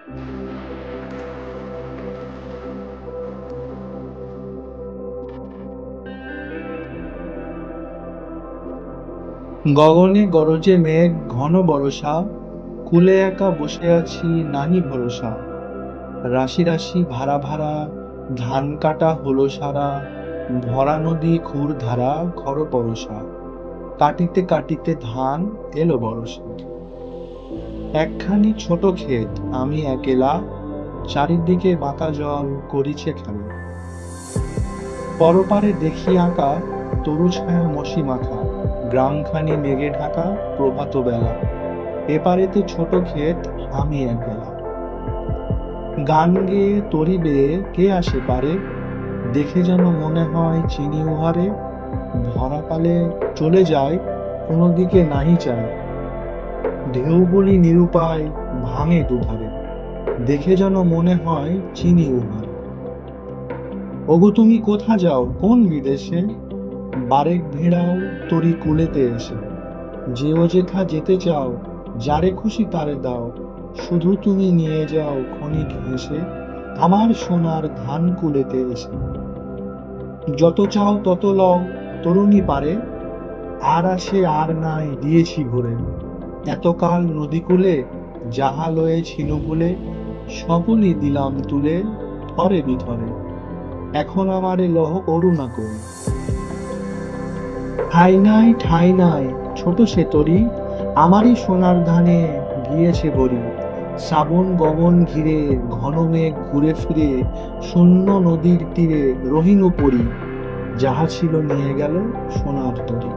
গগনে গরজে মেঘ ঘন বরষা, কূলে একা বসে আছি নাহি ভরসা। রাশি রাশি ভাড়া ভাড়া, ধান কাটা হলো সারা, ভরা নদী খুর ধারা ঘর পরশা। কাটিতে কাটিতে ধান এলো বরষা। একখানি ছোট ক্ষেত আমি একেলা, চারিদিকে বাঁকা জল করিছে খেলা। পরপারে দেখি আঁকা তরু ছায়া মসি মাখা, গ্রামখানি মেঘে ঢাকা প্রভাত বেলা। এপারেতে ছোট ক্ষেত আমি একলা। গান গেয়ে তরি বেয়ে কে আসে পারে, দেখে যেন মনে হয় চিনি উহারে। ভরাকালে চলে যায় কোনো দিকে নাহি চায়, ঢেউগুলি নিরুপায় ভাঙে দুধারে, দেখে যেন মনে হয় চিনি উহারে। ওগো তুমি কোথা যাও কোন বিদেশে, বারেক ভেড়াও তরি কুলেতে এসে। যেও যেথা যেতে চাও, যারে খুশি তারে দাও, শুধু তুমি নিয়ে যাও ক্ষণিক হেসে আমার সোনার ধান কুলেতে এসে। যত চাও তত লও তরুণী পারে, আর আসে আর নাই দিয়েছি ভরে। এতকাল নদী কূলে যাহা লয়েছিনু ভুলে, সকলই দিলাম তুলে থরে বিথরে। এখন আমারে লহ করুণা করে। ঠাই নাই ছোট সে তরি, আমারই সোনার ধানে গিয়েছে বরি। শ্রাবণ গগন ঘিরে ঘন মেঘ ঘুরে ফিরে, শূন্য নদীর তীরে রহিনু পরি, যাহা ছিল নিয়ে গেল সোনার তরী।